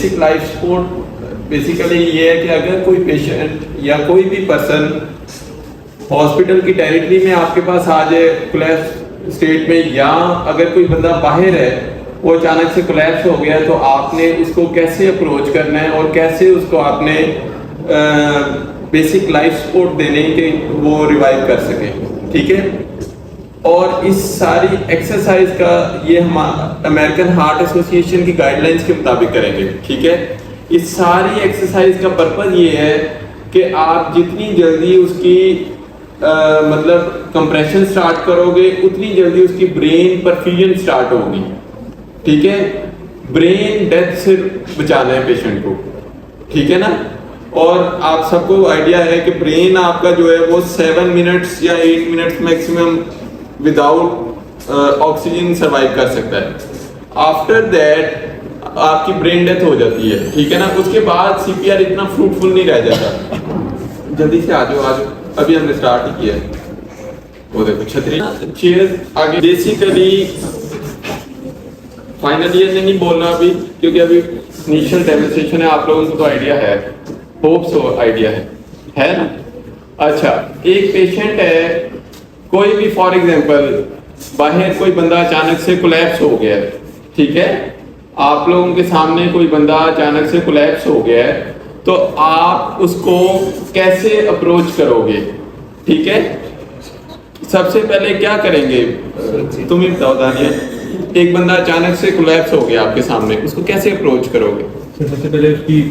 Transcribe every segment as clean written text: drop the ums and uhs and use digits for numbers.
Basic life support basically ये है कि अगर कोई पेशेंट या कोई भी पर्सन हॉस्पिटल की टेरिटरी में आपके पास आ जाए कोलैप्स स्टेट में, या अगर कोई बंदा बाहर है वो अचानक से कोलैप्स हो गया, तो आपने उसको कैसे अप्रोच करना है और कैसे उसको आपने बेसिक लाइफ सपोर्ट देने के वो रिवाइव कर सके। ठीक है, और इस सारी एक्सरसाइज का ये हम अमेरिकन हार्ट एसोसिएशन की गाइडलाइंस के मुताबिक करेंगे। ठीक है, इस सारी एक्सरसाइज का पर्पज ये है कि आप जितनी जल्दी उसकी मतलब कंप्रेशन स्टार्ट करोगे उतनी जल्दी उसकी ब्रेन परफ्यूजन स्टार्ट होगी। ठीक है, ब्रेन डेथ से बचाना है पेशेंट को। ठीक है ना, और आप सबको आइडिया है कि ब्रेन आपका जो है वो 7 मिनट्स या 8 minutes maximum without oxygen survive कर सकता है। आफ्टर दैट आपकी ब्रेन डेथ हो जाती है। ठीक है ना, उसके बाद सीपीआर इतना फ्रूटफुल नहीं रह जाता। जल्दी से आ जाओ, अभी हमने स्टार्ट ही किया है। वो देखो छतरी चेयर आगे। बेसिकली फाइनल ईयर ने नहीं बोलना अभी, क्योंकि अभी इनिशियल डेमोन्स्ट्रेशन है, आप लोगों को तो आइडिया है, होप सो आइडिया है ना। अच्छा, एक पेशेंट है, कोई भी फॉर एग्जांपल बाहर कोई बंदा अचानक से कोलैप्स हो गया है। ठीक है, आप लोगों के सामने कोई बंदा अचानक से कोलैप्स हो गया है, तो आप उसको कैसे अप्रोच करोगे? ठीक है, सबसे पहले क्या करेंगे तुम ही बताओ दानिया। एक बंदा अचानक से कोलैप्स हो गया आपके सामने, उसको कैसे अप्रोच करोगे? सबसे पहले उसकी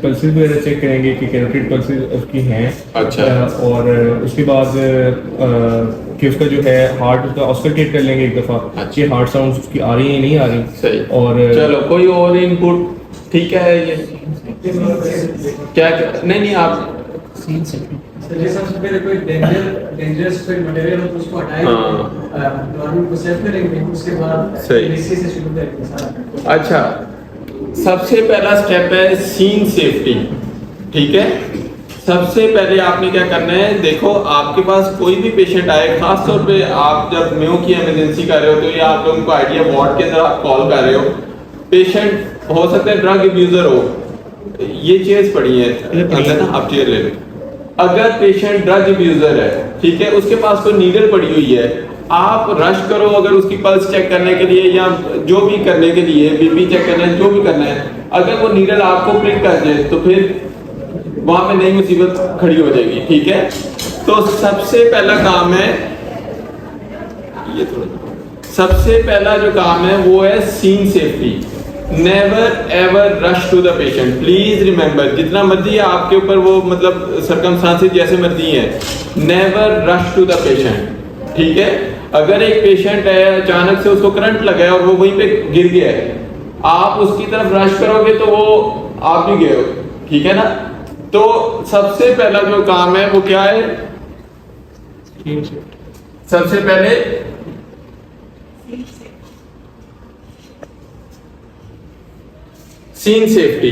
पल्सेस वगैरह चेक करेंगे कि कैरोटिड पल्सेस उसकी हैं। अच्छा, और उसके बाद कि उसका जो है हार्ट उसका ऑस्कल्टेट कर लेंगे एक दफ़ा। अच्छा, ये हार्ट साउंड्स उसकी आ रही है नहीं आ रही। सही। और चलो कोई और इनपुट? ठीक है, ये क्या नहीं आप सबसे पहले कोई डेंजरस कोई मटेरियल हो तो उसको हटाएं, एनवायरनमेंट को सेफ करेंगे, उसके बाद बेसिक से शुरू करेंगे सारा। अच्छा, सबसे पहला स्टेप है सीन सेफ्टी। ठीक है, सबसे पहले आपने क्या करना है, देखो आपके पास कोई भी पेशेंट आए, खास तौर पे आप जब मेयो की इमरजेंसी कर रहे हो, तो ये आप लोगों को आइडिया, वार्ड के अंदर आप कॉल कर रहे हो, पेशेंट हो सकता है ड्रग अब्यूजर हो, ये चेयर्स पड़ी है अंदर ना, आप चेयर ले लो। अगर पेशेंट ड्रग अब्यूजर है, ठीक है, उसके पास कोई नीडल पड़ी हुई है, आप रश करो अगर उसकी पल्स चेक करने के लिए या जो भी करने के लिए, बीपी चेक करना है, जो भी करना है, अगर वो नीडल आपको प्रिक कर जाए तो फिर वहां पे नई मुसीबत खड़ी हो जाएगी। ठीक है, तो सबसे पहला काम है ये, थोड़ा सबसे पहला जो काम है वो है scene safety. Never ever rush to the patient, please remember, जितना मर्जी आपके ऊपर वो मतलब सर्कमस्टांसेस जैसे मर्जी है, never rush to the patient. ठीक है, अगर एक पेशेंट है अचानक से उसको करंट लगा है और वो वहीं पे गिर गया है, आप उसकी तरफ रश करोगे तो वो आप भी गए हो। ठीक है ना, तो सबसे पहला जो काम है वो क्या है, सबसे पहले सीन सेफ्टी।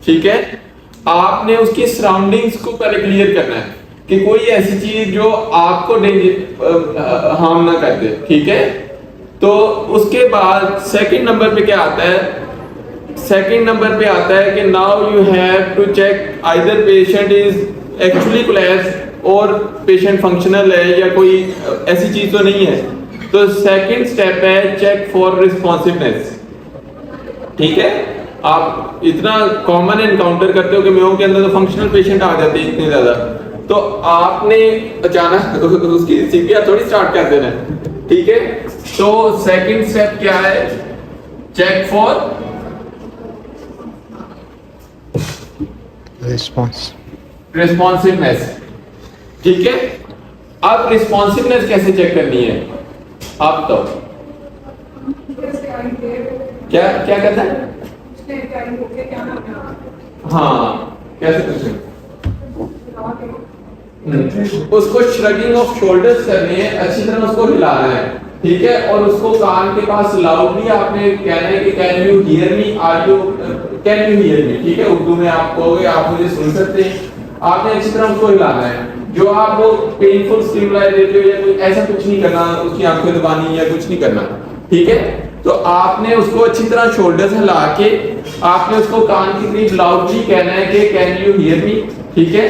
ठीक है, आपने उसकी सराउंडिंग्स को पहले क्लियर करना है कि कोई ऐसी चीज जो आपको हार्म ना कर दे। ठीक है, तो उसके बाद सेकंड नंबर पे क्या आता है, सेकंड नंबर पे आता है कि now you have to check either patient is actually collapse और पेशेंट फंक्शनल है या कोई ऐसी चीज तो नहीं है। तो सेकंड स्टेप है चेक फॉर रिस्पॉन्सिवनेस। ठीक है, आप इतना कॉमन एनकाउंटर करते हो कि मेयो के अंदर तो फंक्शनल पेशेंट आ जाते हैं इतने ज्यादा, तो आपने अचानक उसकी सीपीआर थोड़ी स्टार्ट कर देना है। ठीक है, तो सेकंड स्टेप क्या है, चेक फॉर रिस्पॉन्सिवनेस। ठीक है, अब रिस्पॉन्सिवनेस कैसे चेक करनी है आप बताओ, क्या क्या करना है? हाँ, कैसे पूछें? उसको श्रगिंग ऑफ शोल्डर्स करनी है, अच्छी तरह उसको हिलाना है। ठीक है, और उसको कान के पास लाउडली आपने कहना है कि can you hear me, are you can you hear me. ठीक है, उर्दू में आप कहोगे आप मुझे सुन सकते हैं, आपने अच्छी तरह उसको हिलाना है। जो आप वो पेनफुल स्टिमुलाई देते हो या कोई ऐसा कुछ नहीं करना, उसकी आंखें दबानी या कुछ नहीं करना। ठीक है, तो आपने उसको अच्छी तरह शोल्डर से हिला के आपने उसको कान के करीब लाउडली कहना है कि कैन यू हियर मी, ठीक है।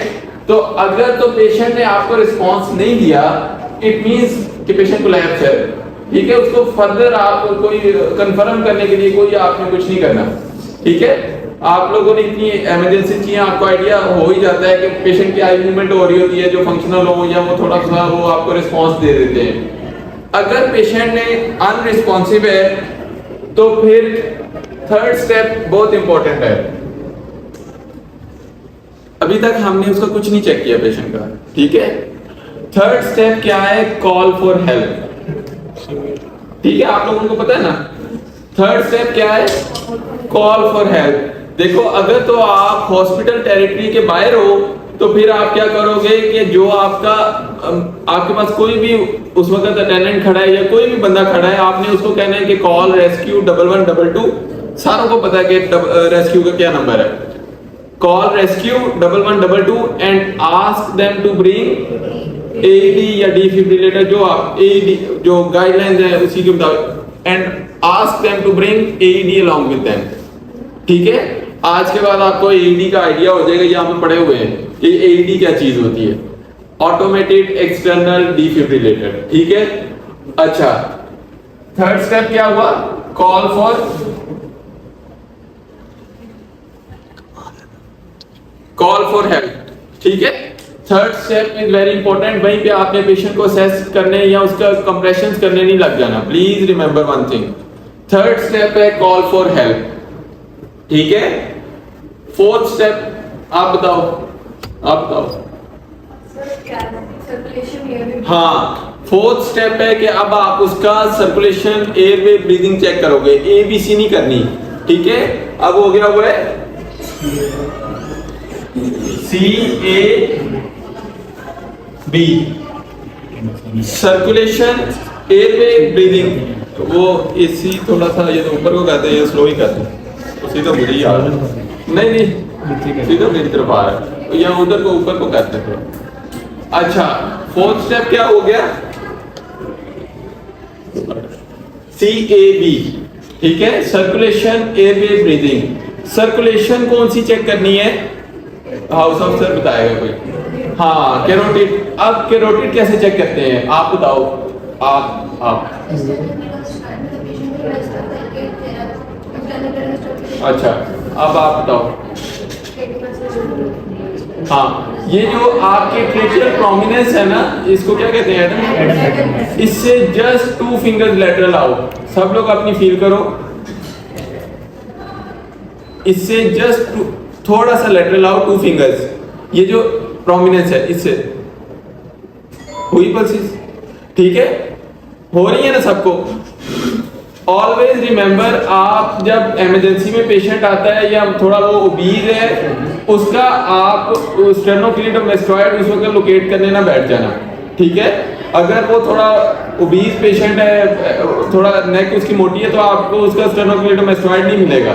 तो अगर तो पेशेंट ने आपको रिस्पांस नहीं दिया, इट मींस कि पेशेंट कोलैप्स है, ठीक है। उसको फर्दर आप कोई कंफर्म करने के लिए कोई आपने कुछ नहीं करना, ठीक है। आप लोगों ने इतनी इमरजेंसी की, आपको आइडिया हो ही जाता है कि पेशेंट की आई मूवमेंट हो रही होती है जो फंक्शनल हो, या वो थोड़ा सा वो आपको रिस्पांस दे देते हैं। अगर पेशेंट ने अनरिस्पॉन्सिव है तो फिर थर्ड स्टेप बहुत इंपॉर्टेंट है। अभी तक हमने उसका कुछ नहीं चेक किया पेशेंट का, ठीक है। थर्ड स्टेप क्या है? कॉल फॉर हेल्प, ठीक है। आप लोगों को पता है ना थर्ड स्टेप क्या है? Call for help. देखो, अगर तो आप हॉस्पिटल टेरिटरी के बाहर हो तो फिर आप क्या करोगे कि जो आपके पास कोई भी उस वक्त अटेंडेंट खड़ा है या कोई भी बंदा खड़ा है, आपने उसको कहना है कि कॉल रेस्क्यू 1122। सारों को पता है कि रेस्क्यू का क्या नंबर है। Call rescue 1122 and ask them to bring AED या डिफिब्रिलेटर, जो आप एईडी जो गाइडलाइंस है उसी के मुताबिक, and ask them to bring AED along with them, ठीक है। आज के बाद आपको एईडी का आइडिया हो जाएगा, यहाँ पे पढ़े हुए हैं कि एईडी क्या चीज होती है, ऑटोमेटेड एक्सटर्नल डिफिब्रिलेटर, ठीक है। अच्छा, थर्ड स्टेप क्या हुआ? कॉल फॉर हेल्प, ठीक है। Third step is very important. वहीं पे आपने पेशेंट को असेस करने या उसका कंप्रेशंस करने नहीं लग जाना, please remember one thing. Third step है कॉल फॉर हेल्प, ठीक है। फोर्थ स्टेप आप बताओ। हाँ, फोर्थ स्टेप है कि अब आप उसका सर्कुलेशन, एयरवे, ब्रीदिंग चेक करोगे। ABC नहीं करनी, ठीक है। अब हो गया वो है CAB, सर्कुलेशन, एयरवे, ब्रीदिंग। वो AC थोड़ा सा ये तो ऊपर को कहते हैं, ये स्लो ही करते हैं, उसी तो मुझे याद है। नहीं सीधा मेरी तरफ आ रहा है, या उधर को ऊपर को करते थे। अच्छा, फोर्थ स्टेप क्या हो गया? CAB, ठीक है, सर्कुलेशन, एयरवे, ब्रीदिंग। सर्कुलेशन कौन सी चेक करनी है? हाउस अफसर बताएगा कोई। हाँ, कैरोटिड। अब कैरोटिड कैसे चेक करते हैं आप बताओ। आप अच्छा, अब आप बताओ। हाँ, ये जो आपके ट्रेकियल प्रोमिनेंस है ना, इसको क्या कहते हैं? इससे जस्ट 2 फिंगर्स लेटरल आउट। सब लोग अपनी फील करो। इससे जस्ट थोड़ा सा लेटरल आउट 2 फिंगर्स, ये जो प्रोमिनेंस है इससे हुई पल्सेस, ठीक है। हो रही है ना सबको? ऑलवेज रिमेंबर, आप जब इमरजेंसी में पेशेंट आता है या थोड़ा वो ओबीज है, उसका आप स्टेर्नोक्लेडोमास्टॉइड उस वक्त लोकेट करने ना बैठ जाना, ठीक है। अगर वो थोड़ा ओबीज पेशेंट है, थोड़ा नेक उसकी मोटी है, तो आपको उसका स्टेर्नोक्लेडोमास्टॉइड नहीं मिलेगा।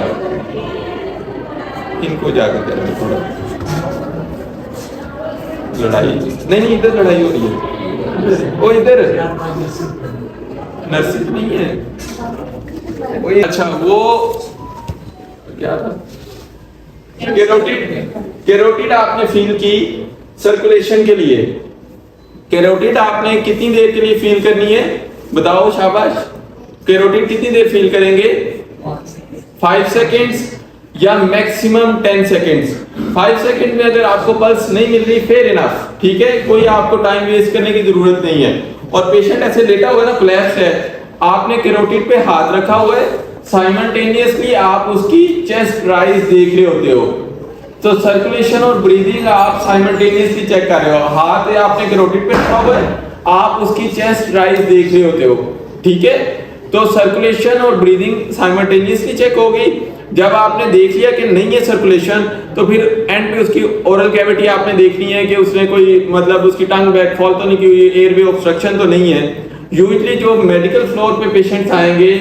इनको जाकर करें थोड़ा लड़ाई नहीं, इधर लड़ाई हो रही है। वो इधर नर्सिंग नहीं है। अच्छा, वो क्या था? कैरोटिड आपने फील की सर्कुलेशन के लिए। कैरोटिड आपने कितनी देर के लिए फील करनी है? बताओ, शाबाश। कैरोटिड कितनी देर फील करेंगे? 5 सेकेंड्स या मैक्सिमम 10 सेकेंड्स। 5 सेकेंड में अगर आपको पल्स नहीं मिल रही, फेयर इनफ, ठीक है, कोई आपको टाइम वेस्ट करने की जरूरत नहीं है। और पेशेंट ऐसे लेटा हुआ है ना, कोलैप्स है, आपने कैरोटिड पे हाथ रखा हुआ है, साइमल्टेनियसली आप उसकी चेस्ट राइज देख रहे होते हो। तो सर्कुलेशन और ब्रीदिंग आप साइमल्टेनियसली चेक कर रहे हो। हाथ है आपने कैरोटिड पे रखा हुआ है, आप उसकी चेस्ट राइज देख रहे होते हो, ठीक है। तो सर्कुलेशन और ब्रीदिंग साइमल्टेनियसली चेक हो गई। जब आपने देख लिया कि नहीं है सर्कुलेशन, तो फिर एंड पे उसकी ओरल कैविटी आपने देखनी है कि उसने कोई मतलब उसकी टंग बैकफॉल तो नहीं की हुई, एयरवे ऑब्स्ट्रक्शन तो नहीं है। यूजुअली जो मेडिकल फ्लोर पे पेशेंट्स आएंगे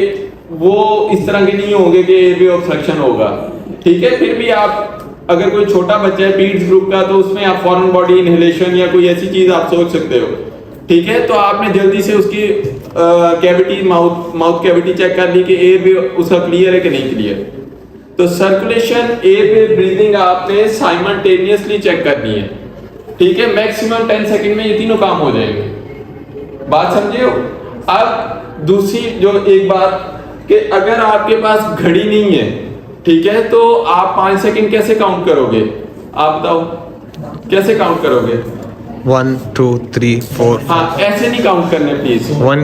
वो इस तरह के नहीं होंगे कि एयरवे ऑब्स्ट्रक्शन होगा, ठीक है। फिर भी आप अगर कोई छोटा बच्चा है पीड्स ग्रुप का, तो उसमें आप फॉरेन बॉडी इनहेलेशन या कोई ऐसी चीज आप सोच सकते हो, ठीक है। तो आपने जल्दी से उसकी कैविटी माउथ कैविटी चेक कर ली कि एयर वे उसका क्लियर है कि नहीं क्लियर। तो सर्कुलेशन, एयर वे, ब्रीदिंग आपने साइमल्टेनियसली चेक करनी है, ठीक है। मैक्सिमम 10 सेकंड में ये तीनों काम हो जाएंगे, बात समझे हो। अब दूसरी जो एक बात कि अगर आपके पास घड़ी नहीं है, ठीक है, तो आप 5 सेकंड कैसे काउंट करोगे, आप बताओ कैसे काउंट करोगे? 1 2 3 4 हाँ, ऐसे नहीं काउंट करने please. 1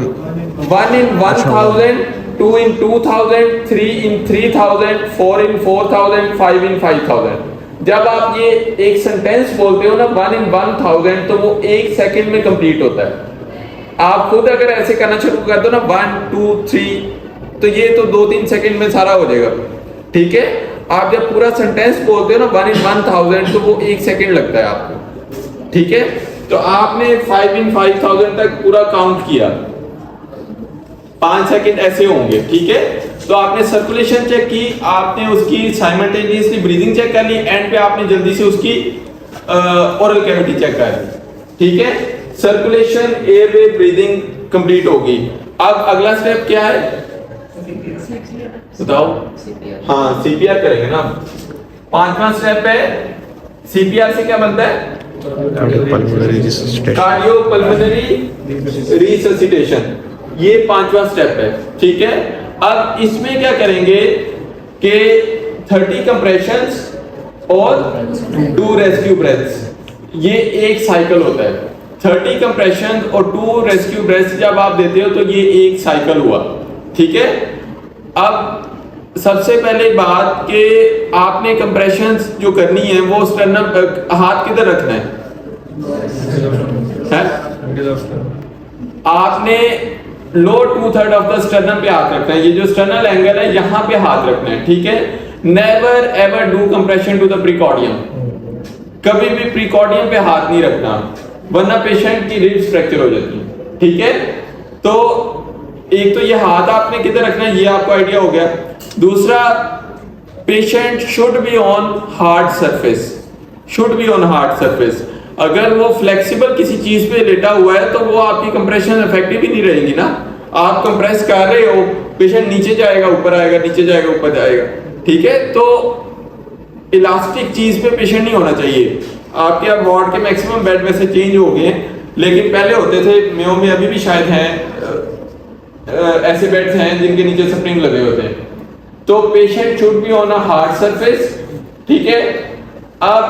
1 in 1000, 2 in 2000, 3 in 3000, 4 in 4000, 5 in 5000। जब आप ये एक सेंटेंस बोलते हो ना 1 in 1000, तो वो 1 सेकंड में कंप्लीट होता है। आप खुद अगर ऐसे करना शुरू कर दो ना 1 2 3, तो ये तो 2-3 सेकंड में सारा हो जाएगा, ठीक है। आप जब पूरा सेंटेंस बोलते हो ना 1 in 1000, तो वो 1 सेकंड लगता है आपको, ठीक है। तो आपने 5 in 5000 तक पूरा काउंट किया, 5 सेकंड ऐसे होंगे, ठीक है। तो आपने सर्कुलेशन चेक की, आपने उसकी साइमल्टेनियसली ब्रीदिंग चेक कर ली, एंड पे आपने जल्दी से उसकी ओरल कैविटी चेक कर ली, ठीक है। सर्कुलेशन, एयरवे, ब्रीदिंग कंप्लीट होगी। अब अगला स्टेप क्या है बताओ? हाँ, सीपीआर करेंगे ना। 5वां स्टेप है सीपीआर से क्या बनता है? कार्डियोपल्मोनरी रिससिटेशन, ये 5वां स्टेप है, ठीक है। अब इसमें क्या करेंगे कि 30 कंप्रेशंस और 2 रेस्क्यू ब्रेथ्स, ये एक साइकिल होता है। 30 कंप्रेशन और 2 रेस्क्यू ब्रेथ्स जब आप देते हो तो ये एक साइकिल हुआ, ठीक है। अब सबसे पहले बात कि आपने कंप्रेशंस जो करनी है वो स्टर्नम, हाथ किधर रखना है? आपने लोअर 2/3 ऑफ द स्टर्नम पे हाथ रखना है। ये जो स्टर्नल एंगल है यहां पे हाथ रखना है, ठीक है। Never ever do compression to the precordium, कभी भी प्रीकॉर्डियम पे हाथ नहीं रखना, वरना पेशेंट की रिब्स फ्रैक्चर हो जाती है, ठीक है। तो एक तो ये हाथ आपने किधर रखना है, ये आपको आइडिया हो गया। दूसरा, patient should be on hard surface, should be on hard surface. अगर वो फ्लेक्सिबल किसी चीज पे लेटा हुआ है तो वो आपकी कंप्रेशन इफेक्टिव ही नहीं रहेगी ना। आप कंप्रेस कर रहे हो, पेशेंट नीचे जाएगा ऊपर आएगा, नीचे जाएगा ऊपर जाएगा, ठीक है। तो इलास्टिक चीज पे पेशेंट नहीं होना चाहिए। आपके अब वार्ड के मैक्सिमम बेड वैसे चेंज हो गए, लेकिन पहले होते थे, मेयो में अभी भी शायद हैं ऐसे बेड्स हैं जिनके नीचे स्प्रिंग लगे होते हैं। तो patient should be on a hard surface, ठीक है। अब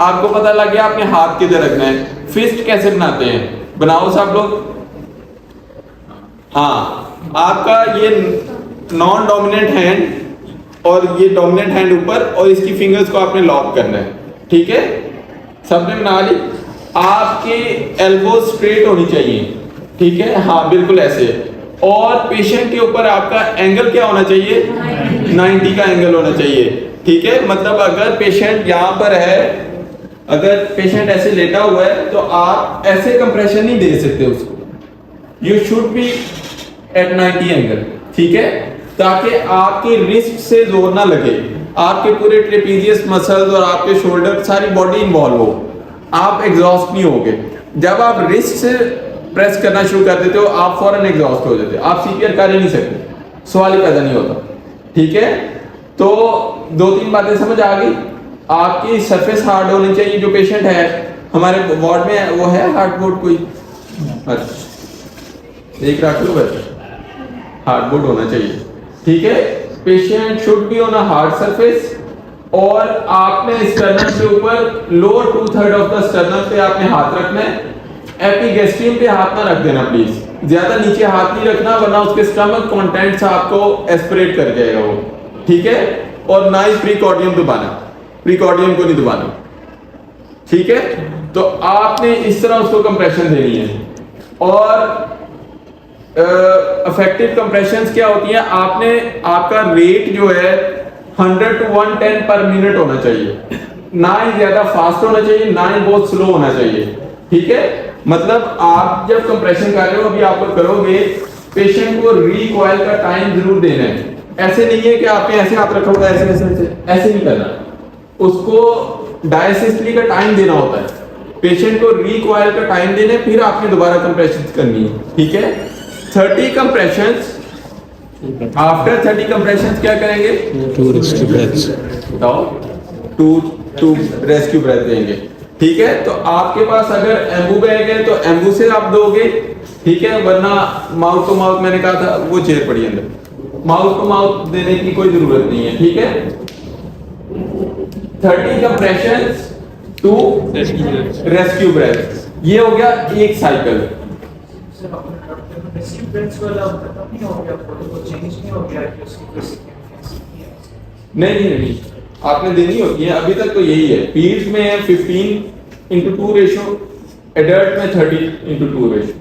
आपको पता लग गया आपने हाथ किधर रखना है। फिस्ट कैसे बनाते हैं, बनाओ सब लोग। हाँ, आपका ये नॉन डोमिनेंट हैंड और ये डोमिनेंट हैंड ऊपर, और इसकी फिंगर्स को आपने लॉक करना है, ठीक है। सबने बना ली। आपके एल्बो स्ट्रेट होनी चाहिए, ठीक है, हाँ बिल्कुल ऐसे। और पेशेंट के ऊपर आपका एंगल क्या होना चाहिए? 90 का एंगल होना चाहिए, ठीक है। मतलब अगर पेशेंट यहाँ पर है, अगर पेशेंट ऐसे लेटा हुआ है तो आप ऐसे कंप्रेशन नहीं दे सकते उसको, you should be at 90 angle, ठीक है, ताकि आपकी रिस्ट से जोर ना लगे, आपके पूरे ट्रेपीजियस मसल्स और आपके शोल्डर, सारी बॉडी इन्वॉल्व हो, आप एग्जॉस्ट नहीं होगे। जब आप रिस्ट से प्रेस करना शुरू कर देते हो आप फौरन एग्जॉस्ट हो जाते हो, आप सीपीआर कर ही नहीं सकते, सवाल ही पैदा नहीं होता, ठीक है। तो 2-3 बातें समझ आ गई। आपकी सरफेस हार्ड होनी चाहिए। जो पेशेंट है हमारे वार्ड में वो है हार्डबोर्ड कोई, अच्छा एक रख लो, हार्डबोर्ड होना चाहिए, ठीक है। Patient should be on a hard surface, और आपने स्टर्नम के ऊपर लोअर 2/3 ऑफ द स्टर्नम पे आपने हाथ रखना है। एपिगैस्ट्रियम पे हाथ ना रख देना प्लीज, ज्यादा नीचे हाथ नहीं रखना, वरना उसके स्टमक कंटेंट्स आपको एस्पिरेट कर जाएगा वो, ठीक है। और ना ही प्रीकॉर्डियम दबाना, प्रीकॉर्डियम को नहीं दबाना, ठीक है। तो आपने इस तरह उसको कंप्रेशन देनी है। और इफेक्टिव कंप्रेशंस क्या होती है? आपने, आपका रेट जो है 100 to 110 पर मिनट होना चाहिए, ना ही ज्यादा फास्ट होना चाहिए ना ही बहुत स्लो होना चाहिए, ठीक है। मतलब आप जब कंप्रेशन कर रहे हो, अभी आप करोगे, पेशेंट को रिकॉइल का टाइम जरूर देना है। ऐसे नहीं है कि आपने ऐसे हाथ रखा होगा, ऐसे ऐसे ऐसे नहीं करना, उसको डायसिस्टली का टाइम देना होता है, पेशेंट को रिकॉइल का टाइम देना है, फिर आपने दोबारा कंप्रेशन करनी है, ठीक है। 30 कंप्रेशंस, आफ्टर 30 कंप्रेशंस क्या करेंगे? 2 rescue breaths. बताओ, टू रेस्क्यू ब्रेथ देंगे। ठीक है, तो आपके पास अगर एम्बू बैग है तो एम्बू से आप दोगे, ठीक है, वरना माउथ टू माउथ मैंने कहा था वो चेयर पड़ी अंदर, माउथ टू माउथ देने की कोई जरूरत नहीं है। ठीक है, 30 कंप्रेशंस, 2 रेस्क्यू ब्रेथ, ये हो गया एक साइकिल। नहीं, आपने देनी होती है, अभी तक तो यही है। पीड्स में है 15:2 रेशो, एडल्ट में 30:2 रेशो।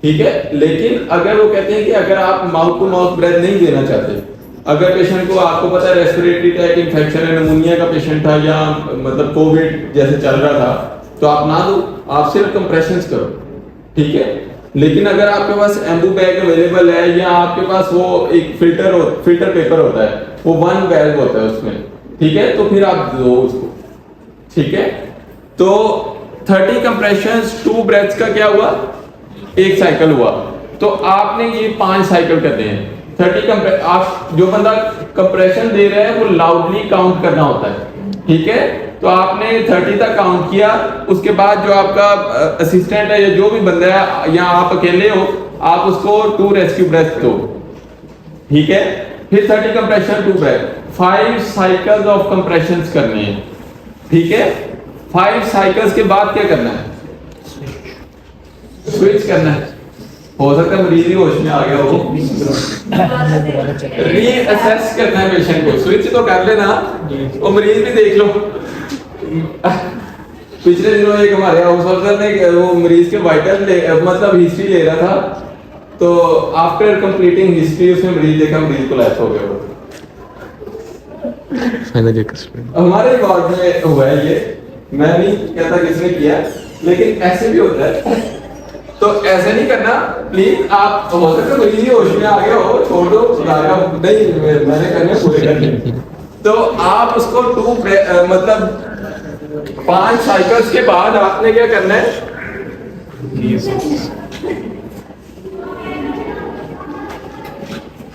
ठीक है, लेकिन अगर वो कहते हैं कि अगर आप माउथ टू माउथ ब्रेथ नहीं देना चाहते, अगर पेशेंट को आपको पता है रेस्पिरेटरी ट्रैक इन्फेक्शन है, निमोनिया का पेशेंट था या मतलब कोविड जैसे चल रहा था, तो आप ना दो, आप सिर्फ कंप्रेशंस करो। ठीक है, लेकिन अगर आपके पास एम्बू बैग अवेलेबल है या आपके पास वो एक फिल्टर पेपर होता है, वो 1 बैग होता है उसमें, ठीक है, तो फिर आप दो उसको। ठीक है, तो 30 कंप्रेशंस, 2 ब्रेथ्स का क्या हुआ? एक साइकिल हुआ। तो आपने ये 5 साइकिल करने हैं। 30 आप जो बंदा कंप्रेशन दे रहा है वो लाउडली काउंट करना होता है। ठीक है, तो आपने 30 तक काउंट किया, उसके बाद जो आपका असिस्टेंट है या जो भी बंदा है या आप अकेले हो, आप उसको 2 रेस्क्यू ब्रेथ दो। ठीक है, फिर 30 compression, 2 breath, 5 cycles of compressions करने हैं। ठीक है, 5 साइकिल्स के बाद क्या करना है? स्विच करना है। हो सकता है मरीज ही होश में आ गया हो, रीअसेस करना है पेशेंट को। स्विच तो कर लेना, वो मरीज भी देख लो। पिछले दिनों एक हमारे हाउस वर्कर ने वो मरीज के वाइटल मतलब हिस्ट्री ले रहा था, तो आफ्टर कंप्लीटिंग हिस्ट्री उसने मरीज देखा, मरीज को लैप्स हो गया। हमारे वार्ड में हुआ है ये, मैं नहीं कहता किसने किया, लेकिन ऐसे भी होता है। तो ऐसे नहीं करना प्लीज। आप हो सकता है मरीज ही होश में आ गया हो, छोड़ दो, नहीं मैंने करने पूरे करने। तो आप उसको 2 मतलब 5 साइकिल्स के बाद आपने क्या करना है?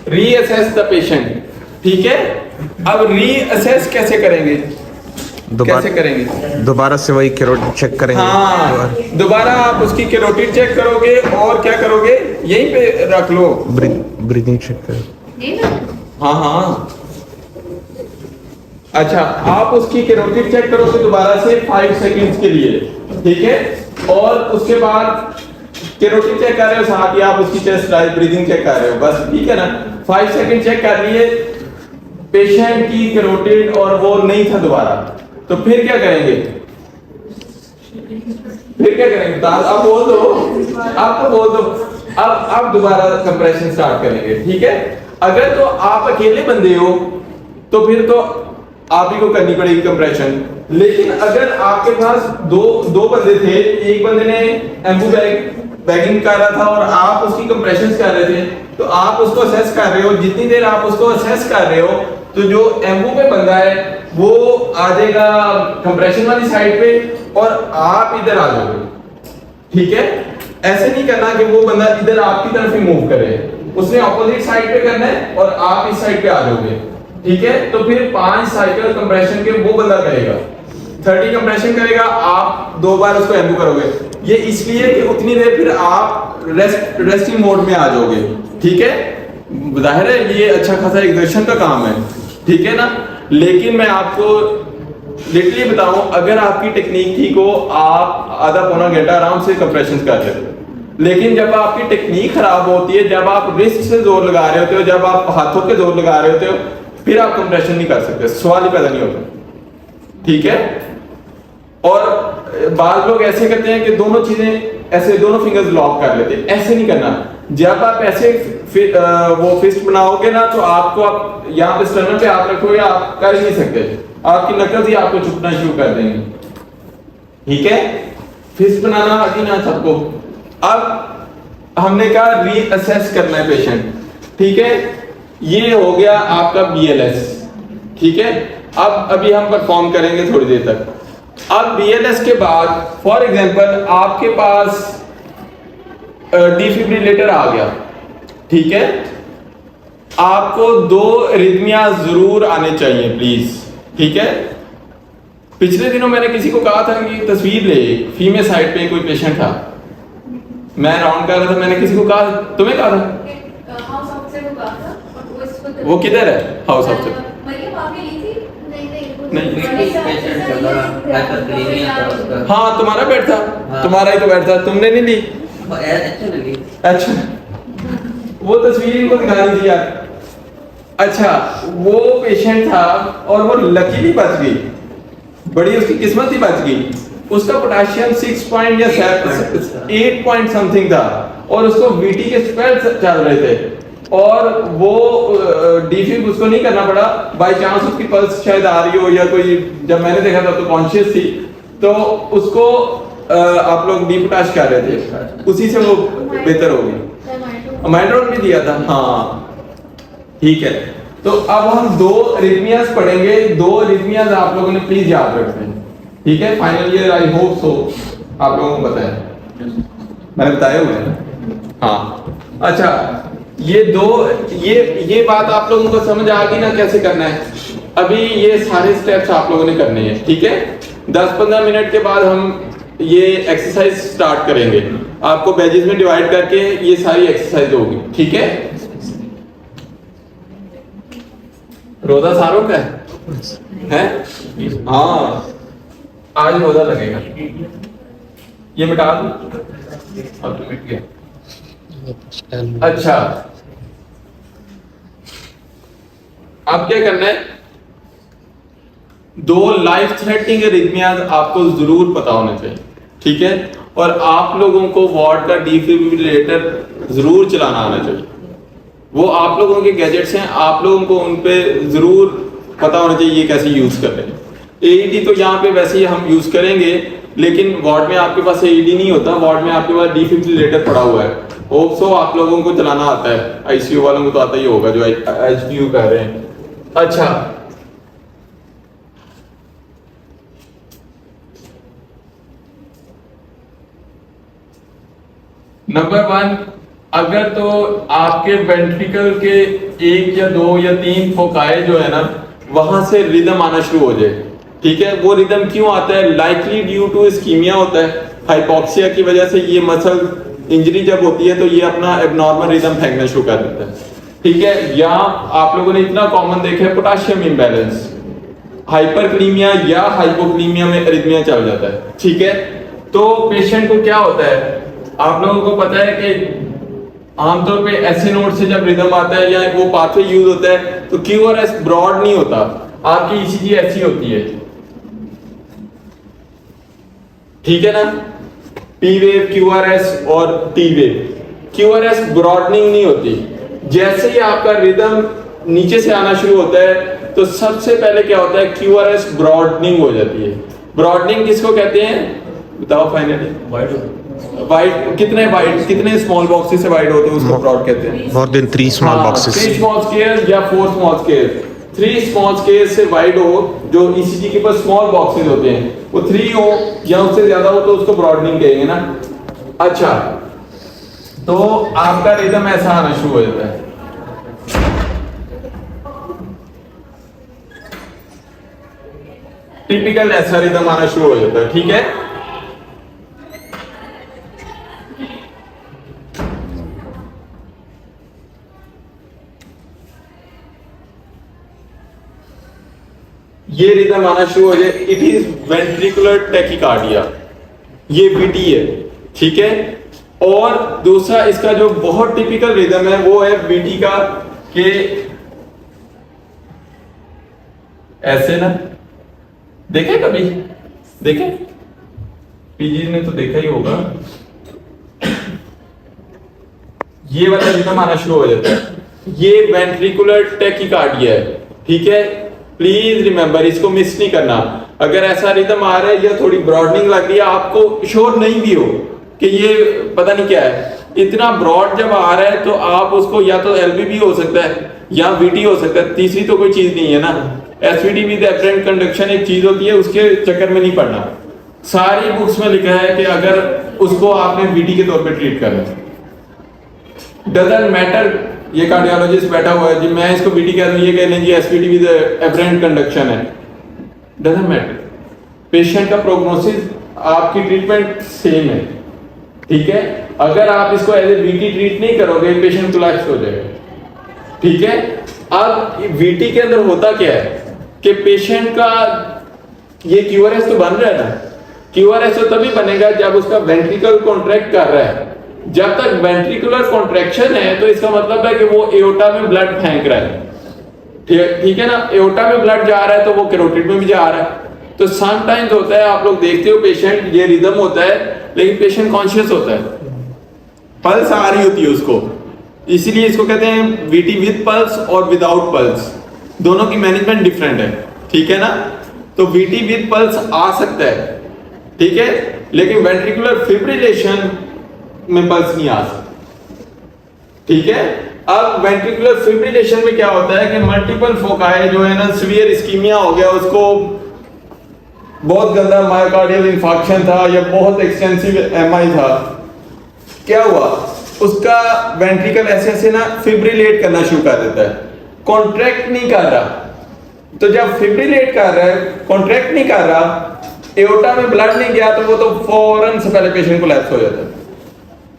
Reassess the patient. ठीक है, अब रीअसेस कैसे करेंगे? कैसे करेंगे? दोबारा से वही कैरोटिड चेक करेंगे। हाँ, दोबारा आप उसकी कैरोटिड चेक करोगे और क्या करोगे? यहीं पे रख लो, ब्रीदिंग चेक करें। हाँ, अच्छा, आप उसकी कैरोटिड चेक करोगे दोबारा से 5 सेकंड्स के लिए। ठीक है, और उसके बाद कैरोटिड चेक कर रहे हो, साथ ही आप उसकी चेस्ट राइज ब्रीदिंग चेक कर रहे हो, बस। ठीक है ना, 5 सेकंड चेक कर लिए पेशेंट की कैरोटिड और वो नहीं था दोबारा, तो फिर क्या करेंगे? आप बोल दो, आप तो बोल दो। अब दोबारा कंप्रेशन स्टार्ट करेंगे। ठीक है, अगर तो आप अकेले बंदे हो तो फिर तो आप ही को करनी पड़ेगी कंप्रेशन, लेकिन अगर आपके पास दो बंदे थे, एक बंदे ने एम्बू बैगिंग कर रहा था और आप उसकी कंप्रेशन कर रहे थे, तो आप उसको असेस कर रहे हो। जितनी देर आप उसको असेस कर रहे हो, तो जो एम्बू पे बंदा है वो आ जाएगा कंप्रेशन वाली साइड पे और आप इधर आ जाओगे। ठीक है, ऐसे नहीं करना कि वो बंदा इधर आपकी तरफ ही मूव करे, उसने ऑपोजिट साइड पे करना है और आप इस साइड पे आ जाओगे। ठीक है, तो फिर 5 साइकिल कंप्रेशन के वो बंदा करेगा, 30 कंप्रेशन करेगा, आप 2 बार उसको एम्बू करोगे। ये इसलिए कि उतनी देर फिर आप रेस्टिंग मोड में आ जाओगे। ठीक है, जाहिर है ये अच्छा खासा एक्सर्शन का काम है। ठीक है ना, लेकिन मैं आपको लिटरली बताऊं, अगर आपकी टेक्निक ठीक हो, आप आधा पौना घंटा आराम से कंप्रेशन कर लेते हो। लेकिन जब आपकी टेक्निक खराब होती है, जब आप रिस्ट से जोर लगा रहे होते हो, जब आप हाथों के जोर लगा रहे होते हो, फिर आप कंप्रेशन नहीं कर सकते, सवाल ही पैदा नहीं होता। ठीक है, और बाद लोग ऐसे करते हैं कि दोनों चीजें ऐसे दोनों फिंगर्स लॉक कर लेते हैं। ऐसे नहीं करना। जब आप ऐसे वो फिस्ट बनाओगे ना, तो आपको आप यहाँ पे स्टर्नम पे हाथ रखोगे, आप कर ही नहीं सकते, आपकी नकल ही आपको चुपना शुरू कर देंगे। ठीक है, फिस्ट बनाना आती ना सबको। अब हमने कहा रीअसेस करना है पेशेंट। ठीक है, ये हो गया आपका BLS। ठीक है, अब अभी हम परफॉर्म करेंगे थोड़ी देर तक। अब BLS के बाद फॉर एग्जांपल आपके पास डिफिब्रिलेटर आ गया। ठीक है, आपको 2 रिदमिया जरूर आने चाहिए प्लीज, ठीक है। पिछले दिनों मैंने किसी को कहा था कि तस्वीर ले, फीमेल साइड पे कोई पेशेंट था, मैं राउंड कर रहा था, मैंने किसी को कहा, तुम्हें कहा था? हाउस ऑफिसर को कहा था और वो इसको वो किधर है हाउस ऑफिसर? मरियम आपने ली थी? हाँ तुम्हारा बेड था, तुम्हारा ही तो बेड था, तुमने नहीं ली? अच्छा, वो तस्वीर इनको दिखानी थी यार। अच्छा, वो पेशेंट था और वो लकीली बच गई, बड़ी उसकी किस्मत ही बच गई। उसका पोटेशियम 6 पॉइंट या 8 पॉइंट समथिंग था और उसको वीटी के स्पेल्स चल रहे थे और वो डीफिब उसको नहीं करना पड़ा, बाय चांस उसकी पल्स शायद आ रही हो या कोई, जब मैंने देखा था तो कॉन्शियस थी, तो उसको आप लोग डी पोटाश कर रहे थे, उसी से वो बेहतर हो गई। माइड्रोन भी दिया था, हाँ ठीक है। तो अब हम 2 रिदमियास पढ़ेंगे, 2 रिदमियास आप लोगों ने प्लीज याद रखना है, ठीक है। Final year I hope so आप लोगों को बताया, मैंने बताया हुआ है हाँ। अच्छा, ये बात आप लोगों को समझ आ गई ना कैसे करना है? अभी ये सारे स्टेप्स आप लोगों ने करने हैं, ठीक है। 10-15 मिनट के बाद हम ये एक्सरसाइज स्टार्ट करेंगे, आपको बैचेस में डिवाइड करके ये सारी एक्सरसाइज होगी, ठीक है। रोजा सारों का है? हाँ आज रोजा लगेगा, ये मिटा दूं, अब तो मिट गया। अच्छा, अब क्या करना है? 2 लाइफ थ्रेटनिंग रिदमियाज आपको जरूर पता होना चाहिए, ठीक है। और आप लोगों को वार्ड का डिफिब्रिलेटर जरूर चलाना आना चाहिए, वो आप लोगों के गैजेट्स हैं, आप लोगों को उन पे जरूर पता होना चाहिए ये कैसे यूज कर रहे हैं। एईडी तो यहाँ पे वैसे ही हम यूज करेंगे, लेकिन वार्ड में आपके पास एईडी नहीं होता, वार्ड में आपके पास डिफिब्रिलेटर पड़ा हुआ है। होप सो आप लोगों को चलाना आता है, आईसीयू वालों को तो आता ही होगा जो एचडीयू कर रहे हैं। अच्छा, नंबर 1, अगर तो आपके वेंट्रिकल के 1 या 2 या 3 फोकाए जो है ना, वहां से रिदम आना शुरू हो जाए, ठीक है। वो रिदम क्यों आता है? लाइकली ड्यू टू इस्कीमिया होता है, हाइपोक्सिया की वजह से ये मसल इंजरी जब होती है तो ये अपना एबनॉर्मल रिदम फेंकना शुरू कर देता है, ठीक है। या आप लोगों ने इतना कॉमन देखा है पोटेशियम इम्बैलेंस, हाइपरक्लीमिया या हाइपोक्लीमिया में अरिथमिया चल जाता है, ठीक है। तो पेशेंट को क्या होता है, आप लोगों को पता है कि आमतौर पे ऐसे नोड से जब रिदम आता है या वो पाथवे यूज होता है तो क्यूआरएस ब्रॉड नहीं होता, आपकी ईसीजी ऐसी होती है, ठीक है ना। पी वेव, क्यूआरएस और टी वेव। क्यूआरएस ब्रॉडनिंग नहीं होती, जैसे ही आपका रिदम नीचे से आना शुरू होता है तो सबसे पहले क्या होता है, क्यूआरएस ब्रॉडनिंग हो जाती है। ब्रॉडनिंग किसको कहते हैं बताओ फाइनली? वाइड कितने स्मॉल बॉक्सेस से वाइड होते हैं उसको ब्रॉड कहते हैं। More than 3 small boxes, 3 small square या 4 स्मॉल स्केयर। 3 स्मॉल स्केयर से वाइड हो, जो ईसीजी के पास स्मॉल बॉक्सेस होते हैं, वो 3 हो या उससे ज्यादा हो तो उसको ब्रॉडनिंग कहेंगे ना। अच्छा, तो आपका रिदम ऐसा आना शुरू हो जाता है, टिपिकल ऐसा रिदम आना शुरू हो जाता है, ठीक है। ये रिदम आना शुरू हो जाए, इट इज वेंट्रिकुलर टैकिकार्डिया, ये वीटी है, ठीक है। और दूसरा इसका जो बहुत टिपिकल रिदम है वो है वीटी का कि ऐसे ना, देखे कभी? देखे? पीजी ने तो देखा ही होगा। ये वाला रिदम आना शुरू हो जाता है, ये वेंट्रिकुलर टैकिकार्डिया है, ठीक है। प्लीज रिमेंबर, इसको मिस नहीं करना। अगर ऐसा रिदम आ रहा है या थोड़ी ब्रॉडनिंग लग रही है, आपको श्योर नहीं भी हो कि ये पता नहीं क्या है, इतना ब्रॉड जब आ रहा है तो आप उसको या तो एलबीबी हो सकता है या वीटी हो सकता है, तीसरी तो कोई चीज नहीं है ना। एसवीटी विद एफरेंट कंडक्शन एक चीज होती है, उसके चक्कर में नहीं पड़ना। सारी बुक्स में लिखा है कि अगर उसको आपने वीटी के तौर पे ट्रीट करना है, डजंट मैटर ये कार्डियोलॉजिस्ट बैठा हुआ है जी, मैं इसको बीटी कह दूं, ये कह लें जी एसपीटी विद एफरेंट कंडक्शन है, डजंट मैटर। पेशेंट का प्रोग्नोसिस, आपकी ट्रीटमेंट सेम है, ठीक है। अगर आप इसको एज ए वीटी ट्रीट नहीं करोगे, पेशेंट कोलैप्स हो जाएगा, ठीक है। अब वीटी के अंदर होता क्या है कि पेशेंट का ये क्यूआरएस तो बन रहा है ना, क्यूआरएस तो तभी बनेगा जब उसका वेंट्रिकल कॉन्ट्रैक्ट कर रहा है। जब तक वेंट्रिकुलर कॉन्ट्रैक्शन है तो इसका मतलब है कि वो एओर्टा में ब्लड फेंक रहा है, ठीक है ना। एओर्टा में ब्लड जा रहा है तो वो कैरोटिड में भी जा रहा है। तो समटाइम्स होता है, आप लोग देखते हो पेशेंट ये रिदम होता है लेकिन पेशेंट कॉन्शियस होता है, पल्स आ रही होती है उसको, इसीलिए इसको कहते हैं वीटी विद पल्स और विदाउट पल्स, दोनों की मैनेजमेंट डिफरेंट है, ठीक है ना। तो वीटी विद पल्स आ सकता है, ठीक है, लेकिन वेंट्रिकुलर फिब्रिलेशन में पल्स नहीं आ सकता, ठीक है। अब वेंट्रिकुलर फिब्रिलेशन में क्या होता है कि मल्टीपल फोकाई जो है ना, सीवियर इस्कीमिया हो गया, उसको बहुत गंदा मायोकार्डियल इंफार्क्शन था या बहुत एक्सटेंसिव एमआई था, क्या हुआ, उसका वेंट्रिकल ऐसे ऐसे ना फिब्रिलेट करना शुरू कर देता है, कॉन्ट्रैक्ट नहीं कर रहा। तो जब फिब्रिलेट कर रहा है, कॉन्ट्रैक्ट नहीं कर रहा, एओर्टा में ब्लड नहीं गया, तो वो तो फौरन से पहले पेशेंट को लैप्स हो जाता है।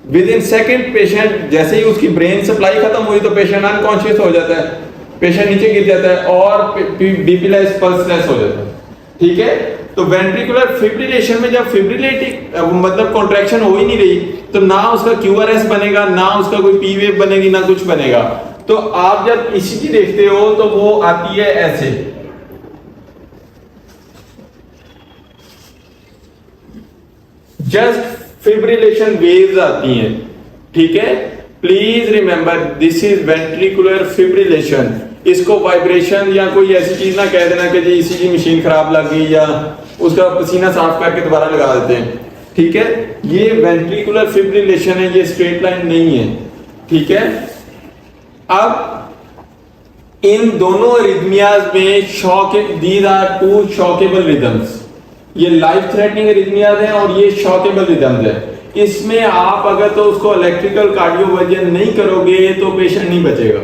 विद इन सेकेंड पेशेंट, जैसे ही उसकी ब्रेन सप्लाई खत्म हुई तो पेशेंट अनकॉन्शियस हो जाता है, पेशेंट नीचे गिर जाता है और बीपी लेस पल्स लेस हो जाता है, ठीक है। तो वेंट्रिकुलर फिब्रिलेशन में जब फिब्रिलेटिंग मतलब कॉन्ट्रैक्शन हो ही नहीं रही, तो ना उसका क्यूआरएस बनेगा, ना उसका कोई पी वेव बनेगी, ना कुछ बनेगा। तो आप जब ईसीजी देखते हो तो वो आती है ऐसे, जस्ट फिब्रिलेशन वेव्स आती हैं, ठीक है। Please remember this is ventricular fibrillation. इसको वाइब्रेशन या कोई ऐसी चीज ना कह देना कि जी ईसीजी मशीन खराब लग गई या उसका पसीना साफ करके दोबारा लगा देते हैं, ठीक है। ये वेंट्रिकुलर फिब्रिलेशन है, ये स्ट्रेट लाइन नहीं है, ठीक है। अब इन दोनों रिदमियाज में shock, these are two shockable rhythms, ये लाइफ थ्रेटनिंग रिदमियाज हैं और ये शॉकेबल रिदम्स हैं। इसमें आप अगर तो उसको इलेक्ट्रिकल कार्डियोवर्जन नहीं करोगे तो पेशेंट नहीं बचेगा,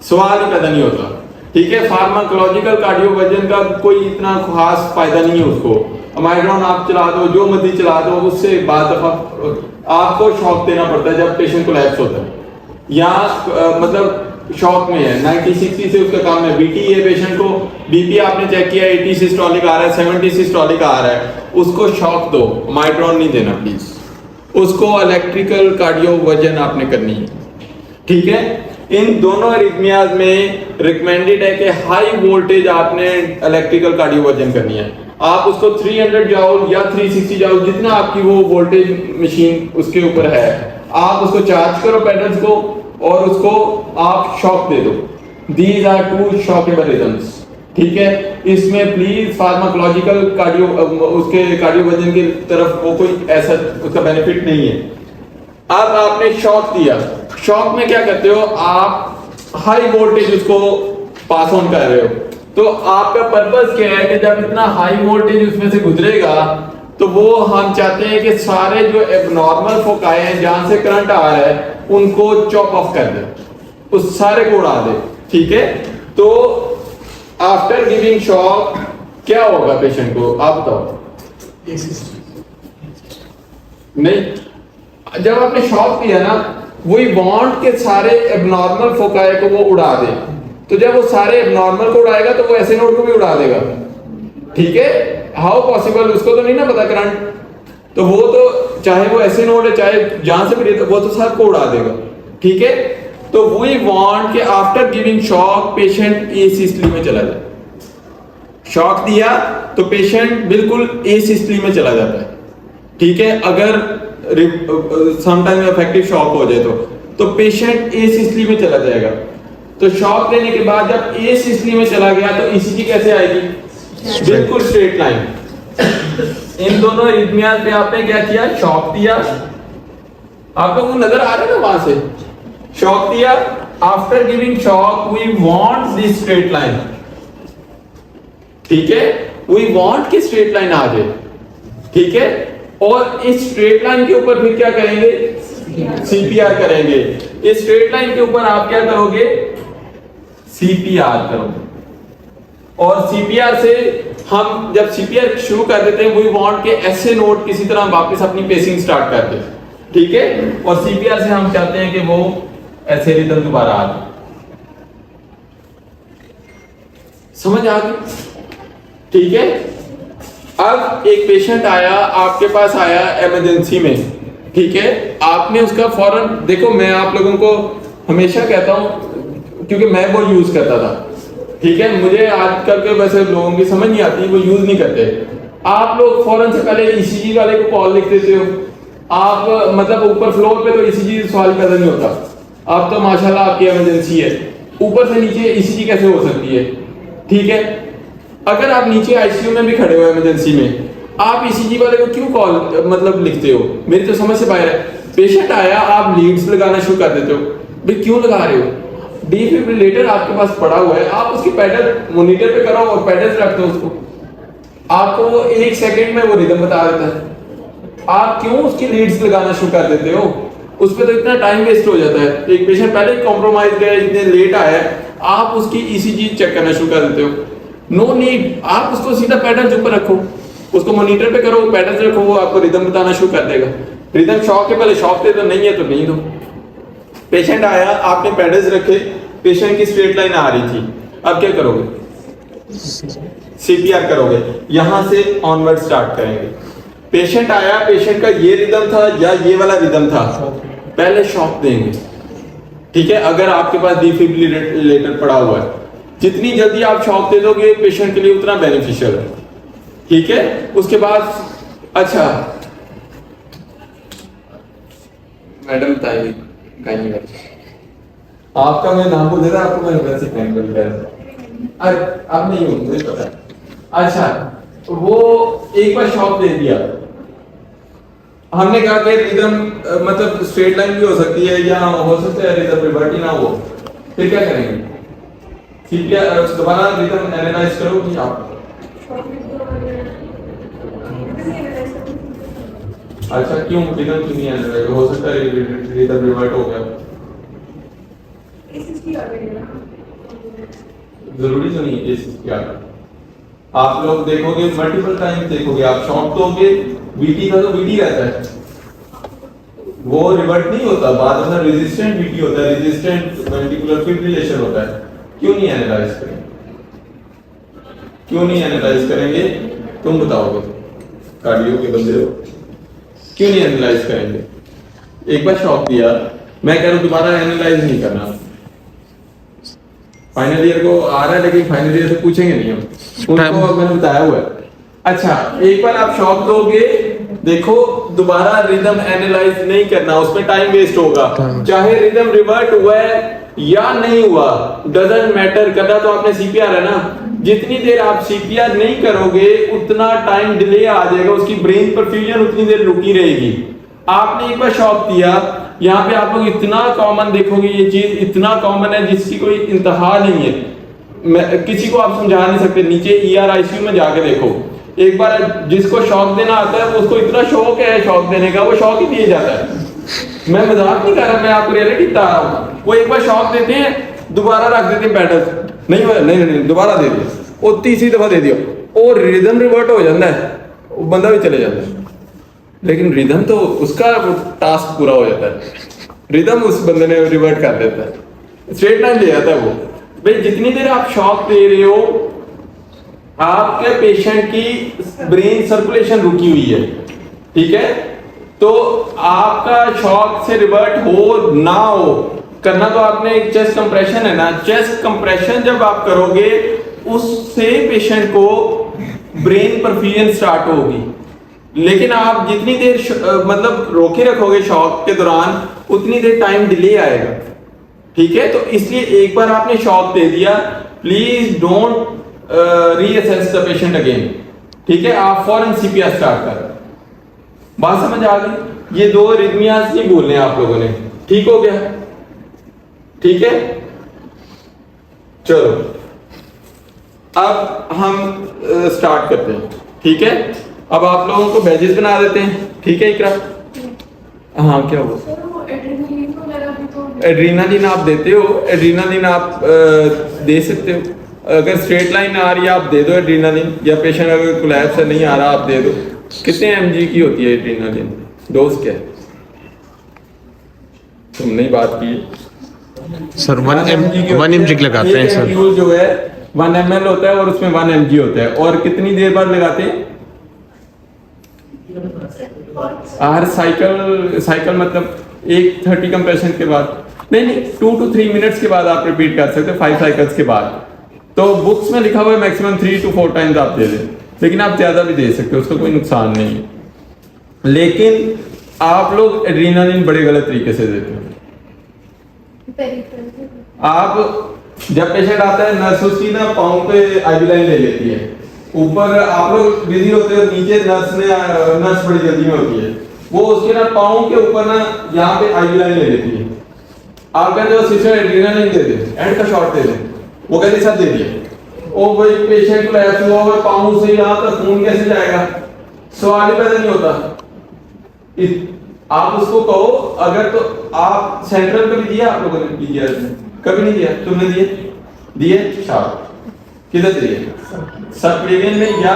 सवाल ही पैदा नहीं होता, ठीक है। फार्माकोलॉजिकल कार्डियोवर्जन का कोई इतना खास फायदा नहीं है उसको, अमाइड्रॉन आप चला दो, जो मर्जी चला दो, उससे बाद दफा आपको शॉक देना पड़ता है जब पेशेंट को लैप्स होता है या मतलब शॉक में है। 90-60 से उसका काम है, बीटी है, पेशेंट को बीपी आपने चेक किया 80 सिस्टोलिक आ रहा है, 70 सिस्टोलिक आ रहा है, उसको शॉक दो, अमाइड्रॉन नहीं देना प्लीज, उसको इलेक्ट्रिकल कार्डियोवर्जन आपने करनी है, ठीक है। इन दोनों अरिथमियाज में रिकमेंडेड है कि हाई वोल्टेज आपने इलेक्ट्रिकल कार्डियोवर्जन करनी है। आप उसको 300 जाउल या 360 जाउल, जितना आपकी वो वोल्टेज मशीन उसके ऊपर है, आप उसको चार्ज करो पेडल्स को और उसको आप शॉक दे दो। These are two shockable rhythms, ठीक है। इसमें प्लीज फार्माकोलॉजिकल कार्डियो उसके कार्डियोवर्जन की तरफ वो कोई ऐसा उसका बेनिफिट नहीं है। अब आपने शॉक दिया, शॉक में क्या करते हो, आप हाई वोल्टेज उसको पास ऑन कर रहे हो, तो आपका पर्पस क्या है कि जब इतना हाई वोल्टेज उसमें से गुजरेगा तो वो हम चाहते हैं कि सारे जो एबनॉर्मल फोकाई हैं जहां से करंट आ रहा है उनको चॉप ऑफ कर दे, उस सारे को उड़ा दे, ठीक है। तो आफ्टर गिविंग शॉक क्या होगा पेशेंट को, आप बताओ। नहीं, जब आपने शॉक दिया ना, वही बॉन्ड के सारे एबनॉर्मल फोकाई को वो उड़ा दे, तो जब वो सारे एबनॉर्मल को उड़ाएगा तो वो ऐसे नोड को भी उड़ा देगा, ठीक है। हाउ पॉसिबल, उसको तो नहीं ना पता करंट, तो वो तो चाहे वो ऐसे नोड है चाहे जहां से भी, वो तो सबको उड़ा देगा, ठीक है। तो वी वांट कि आफ्टर गिविंग शॉक पेशेंट ए सिस्टली में चला जाए। शॉक दिया तो पेशेंट बिल्कुल ए सिस्टली में चला जाता है, ठीक है। अगर समटाइम इफेक्टिव शॉक हो जाए तो पेशेंट ए सिस्टली में चला जाएगा। तो शॉक लेने के बाद जब ए सिस्टली में चला गया तो ईसीजी कैसे आएगी, बिल्कुल स्ट्रेट लाइन। इन दोनों अरिथमियाज पे आपने क्या किया, शॉक दिया, आपको वो नजर आ रहा है ना वहां से, शॉक दिया, after giving shock we want this straight line, ठीक है। वी वांट कि स्ट्रेट लाइन आ जाए, ठीक है। और इस स्ट्रेट लाइन के ऊपर फिर क्या करेंगे, सीपीआर करेंगे। इस स्ट्रेट लाइन के ऊपर आप क्या करोगे, सीपीआर करोगे। और सीपीआर से हम जब सीपीआर शुरू कर देते हैं, वी वांट के ऐसे नोट किसी तरह वापस अपनी पेसिंग स्टार्ट कर दे, ठीक है। और सीपीआर से हम चाहते हैं कि वो ऐसे रिदम दोबारा आ जाए। समझ आ गई, ठीक है। अब एक पेशेंट आया, आपके पास आया इमरजेंसी में, ठीक है। आपने उसका फौरन, देखो मैं आप लोगों को हमेशा कहता हूं क्योंकि मैं वो यूज करता था, ठीक है। मुझे आजकल के वैसे लोगों की समझ नहीं आती, वो यूज नहीं करते। आप लोग फौरन से पहले ईसीजी वाले को कॉल लिख देते हो। आप मतलब ऊपर फ्लोर पे तो ईसीजी सवाल पैदा नहीं होता, आप तो माशाल्लाह आपकी इमरजेंसी है, ऊपर से नीचे ईसीजी कैसे हो सकती है, ठीक है। अगर आप नीचे आईसीयू में भी खड़े हो इमरजेंसी में, आप ईसीजी वाले को क्यों कॉल मतलब लिखते हो, मेरी तो समझ से बाहर है। पेशेंट आया, आप लीड्स लगाना शुरू कर देते हो, भाई क्यों लगा रहे हो, डिफिब्रिलेटर आपके पास पड़ा हुआ है, आप उसकी पैडल मॉनिटर पे करो और पैडल्स रख दो उसको, आपको वो 1 सेकंड में वो रिदम बता देता है। आप क्यों उसकी लीड्स लगाना शुरू कर देते हो, उस पर तो इतना टाइम वेस्ट हो जाता है। एक पेशेंट पहले ही कॉम्प्रोमाइज गया, इतने लेट आया है, आप उसकी ईसीजी चेक करना शुरू कर देते हो। नो नीड, आप उसको सीधा पैडल्स ऊपर रखो, उसको मॉनिटर पे करो, पैडल्स रखो, वो आपको रिदम बताना शुरू कर देगा। रिदम शॉक के पहले शॉक दे दो, नहीं है तो नहीं दो। पेशेंट आया, आपने पैडल्स रखे, पेशेंट की स्ट्रेट लाइन आ रही थी, अब क्या करोगे, सीपीआर करोगे, यहां से ऑनवर्ड स्टार्ट करेंगे। पेशेंट आया, पेशेंट का ये रिदम था या ये वाला रिदम था, पहले शॉक देंगे, ठीक है। अगर आपके पास डिफिब्रिलेटर पड़ा हुआ है, जितनी जल्दी आप शॉक दे दोगे पेशेंट के लिए उतना बेनिफिशियल है, ठीक है। उसके बाद अच्छा मैडम बताइए, आपका मैं नाम बोल दे रहा, आपको मैं वैसे फ्रेंड बोल रहा, अब नहीं हूं, मुझे पता है। अच्छा, वो एक बार शॉक दे दिया, हमने कहा कि रिदम मतलब स्ट्रेट लाइन भी हो सकती है या हो सकता है रिदम रिवर्ट ही ना हो, फिर क्या करेंगे, सीपीआर दोबारा रिदम एनालाइज करोगे आप। अच्छा, क्यों रिदम क्यों नहीं एनालाइज, हो सकता है रिदम रिवर्ट हो गया, जरूरी तो नहीं है सीपीआर। आप लोग देखोगे मल्टीपल टाइम देखोगे, आप शॉक दोगे, वीटी का तो वीटी रहता है, वो रिवर्ट नहीं होता, बाद में रेजिस्टेंट वीटी होता है, रेजिस्टेंट वेंट्रिकुलर फिब्रिलेशन होता है। क्यों नहीं एनालाइज करेंगे, क्यों नहीं एनालाइज करेंगे, तुम बताओगे, कार्डियो के बंदे हो, क्यों नहीं एनालाइज करेंगे। एक बार शॉक दिया, मैं कह रहा हूं दोबारा एनालाइज नहीं करना। फाइनल ईयर को आ रहा है, लेकिन फाइनल ईयर से पूछेंगे नहीं हम, उनको मैंने बताया हुआ है। अच्छा, एक बार आप शॉक दोगे, देखो दोबारा रिदम एनालाइज नहीं करना, उसमें टाइम वेस्ट होगा, चाहे रिदम रिवर्ट हुआ है या नहीं हुआ, डजंट मैटर, करना तो आपने सीपीआर है ना। जितनी देर आप सीपीआर नहीं करोगे उतना टाइम डिले आ जाएगा, उसकी ब्रेन परफ्यूजन उतनी देर रुकी रहेगी। आपने एक बार शॉक दिया, यहाँ पे आप लोग इतना कॉमन देखोगे, ये चीज इतना कॉमन है जिसकी कोई इंतहा नहीं है, मैं किसी को आप समझा नहीं सकते। नीचे ईआर आईसीयू में जाके देखो, एक बार जिसको शॉक देना आता है उसको इतना शौक है शॉक देने का, वो शॉक ही दिए जाता है। मैं मजाक नहीं कर रहा, मैं आपको रियलिटी बता रहा हूँ। वो एक बार शॉक देते हैं, दोबारा रख देते हैं पैडल, नहीं नहीं दोबारा दे दिया, और तीसरी दफा दे दिया, और रिदम रिवर्ट हो जाता है, वो बंदा भी चले जाता है। लेकिन रिदम तो उसका टास्क पूरा हो जाता है, रिदम उस बंदे ने रिवर्ट कर देता है, स्ट्रेट लाइन ले जाता है वो। भाई जितनी देर आप शॉक दे रहे हो, आपके पेशेंट की ब्रेन सर्कुलेशन रुकी हुई है, ठीक है, तो आपका शॉक से रिवर्ट हो ना हो, करना तो आपने एक चेस्ट कंप्रेशन है ना, चेस्ट कंप्रेशन जब आप करोगे उससे पेशेंट को ब्रेन परफ्यूजन स्टार्ट होगी। लेकिन आप जितनी देर मतलब रोके रखोगे शॉक के दौरान, उतनी देर टाइम डिले आएगा, ठीक है। तो इसलिए एक बार आपने शॉक दे दिया, please don't reassess the patient again, ठीक है। आप फौरन सीपीआर स्टार्ट कर, बात समझ आ गई। ये दो रिदमियास नहीं बोलने आप लोगों ने, ठीक हो गया, ठीक है। चलो अब हम स्टार्ट करते हैं, ठीक है। अब आप लोगों को बैजेस बना देते हैं, ठीक है इकरा। हाँ क्या हुआ, सर वो एड्रेनलिन वगैरह भी तो एड्रीनालिन आप देते हो, एड्रीनालिन आप दे सकते हो। अगर स्ट्रेट लाइन आ रही है आप दे दो एड्रीनालिन, या पेशेंट अगर कोलैप्स से नहीं आ रहा आप दे दो। कितने mg की होती है एड्रीनालिन, डोज क्या है? तुमने ही बात की है सर 1 mg लगाते हैं एक सर। एम्प्यूल जो है 1 ml होता है और उसमें 1 mg होता है। और कितनी देर बाद लगाते हैं? हर साइकिल मतलब एक 30 कंप्रेशन के बाद, नहीं 2 to 3 मिनट्स के बाद आप रिपीट कर सकते हो, 5 साइकिल्स के बाद। तो बुक्स में लिखा हुआ है मैक्सिमम 3 to 4 टाइम्स आप दे दें, लेकिन आप ज्यादा भी दे सकते हो, उसका कोई नुकसान नहीं है। लेकिन आप लोग एड्रीनालिन बड़े गलत तरीके से देते हो। आप जब पेशेंट आता है नर्स उसकी ना पाँव पे आईवी लाइन ले लेती है, ऊपर आप लोग बिजी होते हो, नीचे नर्स बड़ी जल्दी में होती है, वो उसके ना पाँव के ऊपर ना यहाँ पे आईवी लाइन ले लेती है। आप कहते हो sister adrenaline they they, and का शॉट दे दे, वो कहते सब दे दिए। ओ भाई पेशेंट को ऐसा हुआ और पाँव से यहाँ तक खून कैसे जाएगा, सवाल ही पैदा नहीं होता। आप उसको कहो, अगर तो आप सेंट्रल पे भी दिया आप लोगों ने पीजीआर में, कभी नहीं दिया, तुमने दिए शाबाश। किधर दिए? सब क्लिनिक में या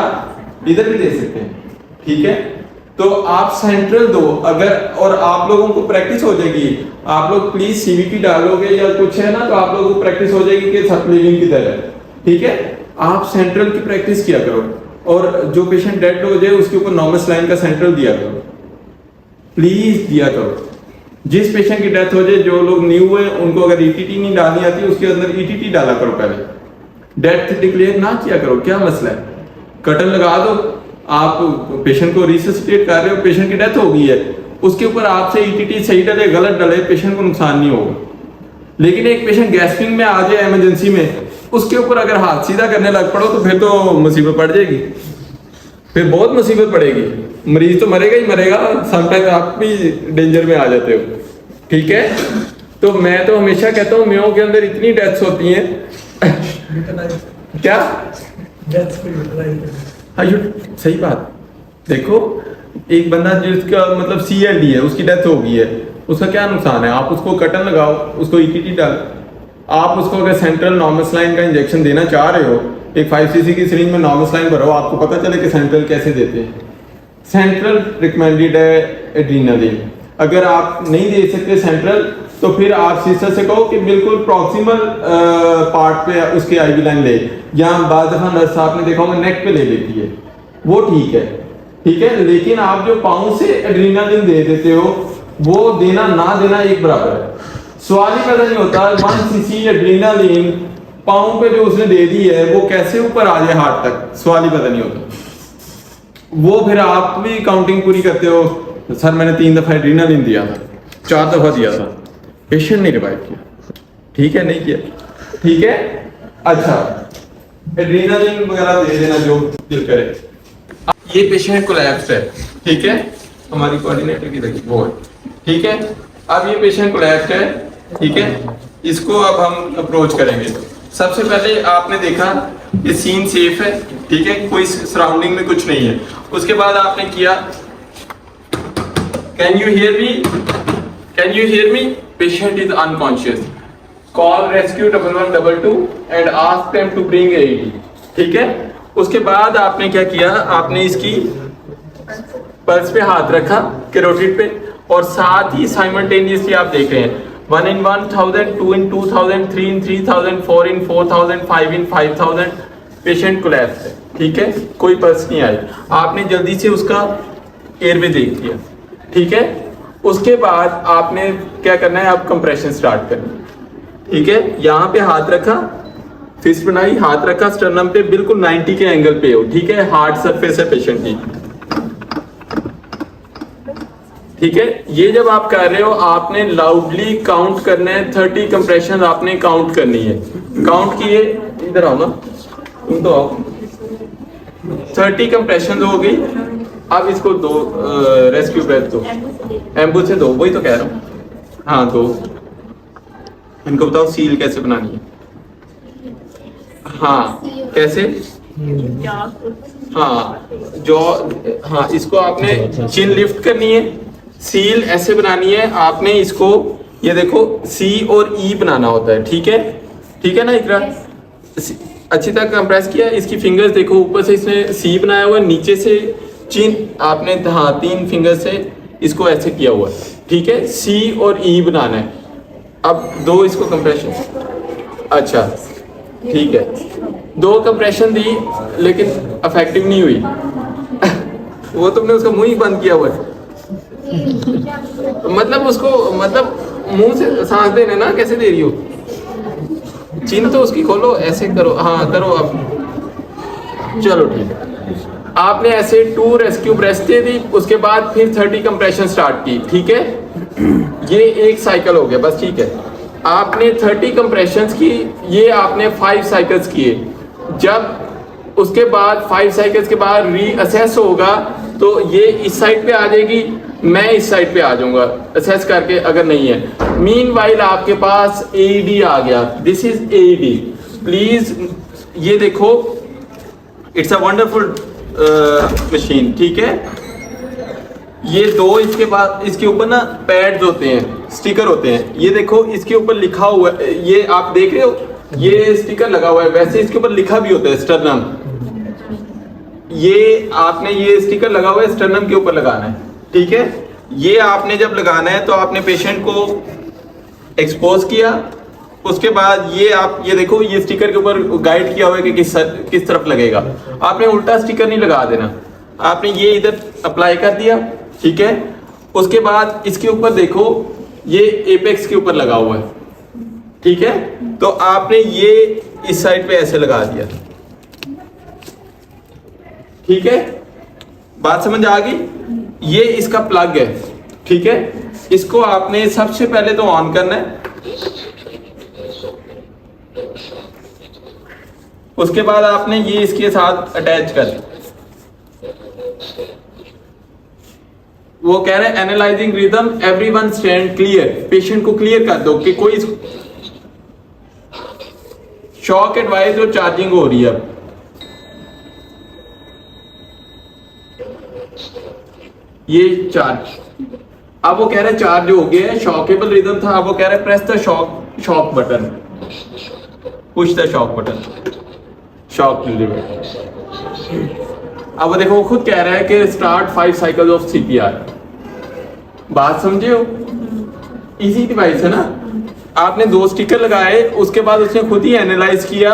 इधर भी दे सकते हैं, ठीक है। तो आप सेंट्रल दो अगर, और आप लोगों को प्रैक्टिस हो जाएगी। आप लोग प्लीज सीवीपी डालोगे या कुछ है ना, तो आप लोगों को प्रैक्टिस हो जाएगी कि सब क्लिनिक किधर है, ठीक है। आप सेंट्रल की प्रैक्टिस किया करो, और जो पेशेंट डेड हो जाए उसके ऊपर नॉर्मस लाइन का सेंट्रल दिया करो, प्लीज दिया करो। जिस पेशेंट की डेथ हो जाए, जो लोग न्यू है उनको अगर ईटीटी नहीं डालनी आती उसके अंदर ईटीटी डाला करो, पहले डेथ डिक्लेयर ना किया करो। क्या मसला है, कटन लगा दो, आप पेशेंट को रिससिटेट कर रहे हो, पेशेंट की डेथ हो गई है, उसके ऊपर आपसे ईटीटी सही डले गलत डले पेशेंट को नुकसान नहीं होगा। लेकिन एक पेशेंट गैस्पिंग में आ जाए इमरजेंसी में, उसके ऊपर अगर हाथ सीधा करने लग पड़ो तो फिर तो मुसीबत पड़ जाएगी, फिर बहुत मुसीबत पड़ेगी। मरीज तो मरेगा ही मरेगा, समटाइम आप भी डेंजर में आ जाते हो, ठीक है। तो मैं तो हमेशा कहता हूँ मेयों के अंदर इतनी डेथ्स होती हैं क्या सही बात। देखो एक बंदा जिसका मतलब CLD है, उसकी डेथ हो गई है, उसका क्या नुकसान है? आप उसको कटन लगाओ, उसको ईटीटी डाल, आप उसको अगर सेंट्रल नॉर्मस लाइन का इंजेक्शन देना चाह रहे हो, एक 5 cc की सिरिंज में नॉर्मस लाइन भरो, आपको पता चले कि सेंट्रल कैसे देते हैं। सेंट्रल रिकमेंडेड है एड्रीनालिन। अगर आप नहीं दे सकते सेंट्रल, तो फिर आप सिस्टर से कहो कि बिल्कुल प्रॉक्सिमल पार्ट पे उसके आईवी लाइन ले, या बाद दफा नर्स आपने देखा होगा नेक पे ले लेती है, वो ठीक है, ठीक है। लेकिन आप जो पाँव से एड्रीनालिन दे देते हो, वो देना ना देना एक बराबर है। सवाल ही पैदा नहीं होता 1 cc एड्रीनालिन पाँव पे जो उसने दे दी है वो कैसे ऊपर आ जाए हार्ट तक, सवाल ही पैदा नहीं होता। वो फिर आप भी काउंटिंग पूरी करते हो, सर मैंने 3 दफा एड्रीनालिन दिया था, 4 दफा दिया था, पेशेंट नहीं रिवाइव किया, ठीक है, नहीं किया, ठीक है। अच्छा एड्रीनालिन वगैरह दे देना जो दिल करे। ये पेशेंट कोलैप्स है, ठीक है, हमारी कोऑर्डिनेटर की देखिए वो है, ठीक है। अब ये पेशेंट कोलैप्स है, ठीक है, इसको अब हम अप्रोच करेंगे। सबसे पहले आपने देखा ये सीन सेफ है, ठीक है, कोई सराउंडिंग में कुछ नहीं है। उसके बाद आपने किया can you hear me, can you hear me, patient is unconscious, call rescue 1112 and ask them to bring AED, ठीक है। उसके बाद आपने क्या किया, आपने इसकी पल्स पे हाथ रखा, कैरोटिड पे, और साथ ही साइमल्टेनियसली आप देख रहे हैं 1 in 1000, 2 in 2000, 3 in 3000, 4 in 4000, 5 in 5000, patient collapse है, ठीक है, कोई पल्स नहीं आई। आपने जल्दी से उसका एयरवे देख लिया, ठीक है। उसके बाद आपने क्या करना है, आप कंप्रेशन स्टार्ट करना, ठीक है। यहाँ पे हाथ रखा, फिस्ट बनाई, हाथ रखा स्टर्नम पे, बिल्कुल 90 के एंगल पे हो, ठीक है, हार्ड सरफेस है पेशेंट की, ठीक है। ये जब आप कर रहे हो आपने लाउडली काउंट करना है, 30 कंप्रेशन आपने काउंट करनी है। काउंट किए, इधर आओ ना, तुम तो आओ, 30 कंप्रेशन हो गई। अब इसको दो रेस्क्यू ब्रेथ दो, एम्बू से दो, वही तो कह रहा हूँ, हाँ दो। इनको बताओ सील कैसे बनानी है, हाँ कैसे, हाँ जो, हाँ इसको आपने चिन लिफ्ट करनी है, सील ऐसे बनानी है, आपने इसको ये देखो सी और ई बनाना होता है, ठीक है ना इकरा? अच्छी तरह कंप्रेस किया। इसकी फिंगर्स देखो, ऊपर से इसने सी बनाया हुआ है, नीचे से चिन आपने हाँ 3 फिंगर से इसको ऐसे किया हुआ है, ठीक है? सी और ई बनाना है। अब दो इसको कंप्रेशन, अच्छा ठीक है, 2 कंप्रेशन दी लेकिन इफेक्टिव नहीं हुई वो तुमने उसका मुंह ही बंद किया हुआ है मतलब उसको, मतलब मुंह से सांस देने ना, कैसे दे रही हो? चिन्ह तो उसकी खोलो, ऐसे करो, हाँ करो अब, चलो ठीक है। आपने ऐसे 2 रेस्क्यू ब्रेस्ट दे दी, उसके बाद फिर 30 कंप्रेशन स्टार्ट की, ठीक है? ये एक साइकिल हो गया बस, ठीक है? आपने 30 कंप्रेशंस की, ये आपने 5 साइकिल्स किए। जब उसके बाद 5 साइकिल्स के बाद रीअसेस होगा तो ये इस साइड पे आ जाएगी, मैं इस साइड पे आ जाऊंगा असेस करके अगर नहीं है। मीनवाइल आपके पास AED आ गया, दिस इज AED। प्लीज ये देखो, इट्स अ वंडरफुल मशीन, ठीक है? ये 2 इसके बाद इसके ऊपर ना पैड्स होते हैं, स्टिकर होते हैं। ये देखो इसके ऊपर लिखा हुआ है, ये आप देख रहे हो, ये स्टिकर लगा हुआ है, वैसे इसके ऊपर लिखा भी होता है स्टर्नम। ये आपने ये स्टिकर लगा हुआ है, स्टर्नम के ऊपर लगाना है, ठीक है? ये आपने जब लगाना है तो आपने पेशेंट को एक्सपोज किया, उसके बाद ये आप ये देखो, ये स्टिकर के ऊपर गाइड किया हुआ है कि किस तरफ लगेगा। आपने उल्टा स्टिकर नहीं लगा देना, आपने ये इधर अप्लाई कर दिया, ठीक है? उसके बाद इसके ऊपर देखो, ये एपेक्स के ऊपर लगा हुआ है, ठीक है? तो आपने ये इस साइड पे ऐसे लगा दिया, ठीक है? बात समझ आ गई? ये इसका प्लग है, ठीक है? इसको आपने सबसे पहले तो ऑन करना है, उसके बाद आपने ये इसके साथ अटैच कर, वो कह रहे हैं analysing rhythm, everyone stand clear. Patient को क्लियर कर दो कि कोई शॉक एडवाइस और चार्जिंग हो रही है। ये चार्ज, अब वो कह रहे हैं चार्ज हो गया है, शॉकेबल रिदम था, अब वो कह रहे हैं press the shock button, push the shock button, shock deliver. अब वो देखो, वो खुद कह रहा है कि स्टार्ट 5 साइकिल्स ऑफ CPR। बात समझे हो? इजी डिवाइस है ना? आपने 2 स्टिकर लगाए, उसके बाद उसने खुद ही एनालाइज किया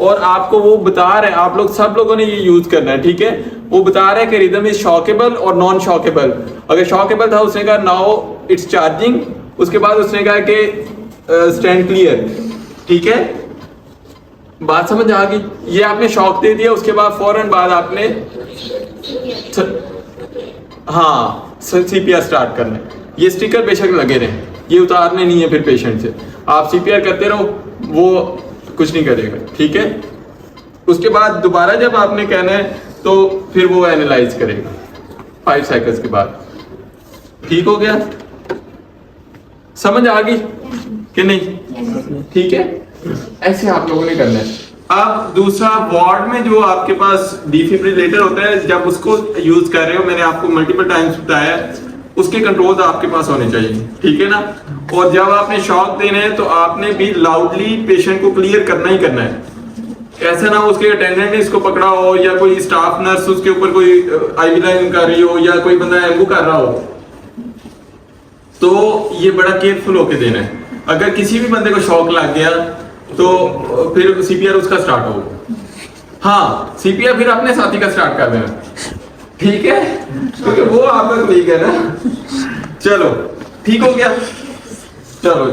और आपको वो बता रहा है, आप लोग सब लोगों ने ये यूज करना है, ठीक है? वो बता रहा है कि रिदम इज शॉकेबल और नॉन शॉकेबल। अगर शॉकेबल था उसने कहा नाउ इट्स चार्जिंग, उसके बाद उसने कहा कि स्टैंड क्लियर, ठीक है? बात समझ आ गई? ये आपने शॉक दे दिया, उसके बाद फौरन बाद आपने हाँ CPR स्टार्ट करना है। ये स्टिकर बेशक लगे रहे, ये उतारने नहीं है फिर पेशेंट से, आप CPR करते रहो, वो कुछ नहीं करेगा, ठीक है? उसके बाद दोबारा जब आपने कहना है तो फिर वो एनालाइज करेगा 5 साइकिल्स के बाद। ठीक हो गया? समझ आ गई कि नहीं? ठीक है, ऐसे आप लोगों ने करना है। अब दूसरा, वार्ड में जो आपके पास डिफिब्रिलेटर होता है, जब उसको यूज कर रहे हो, मैंने आपको मल्टीपल टाइम्स बताया, उसके कंट्रोल्स आपके पास होने चाहिए, ठीक है ना? और जब आपने शॉक देने हैं तो आपने भी लाउडली पेशेंट को क्लियर करना ही करना है। ऐसा ना उसके अटेंडेंट ने इसको पकड़ा हो या कोई स्टाफ नर्स उसके ऊपर कोई IV लाइन कर रही हो या कोई बंदा एम्बू कर रहा हो, तो ये बड़ा केयरफुल होके देना है। अगर किसी भी बंदे को शॉक लग गया तो फिर CPR उसका स्टार्ट होगा। हाँ, CPR फिर अपने साथी का स्टार्ट कर देना, ठीक है? क्योंकि वो आपका कोलीग है ना। चलो, ठीक हो गया? चलो।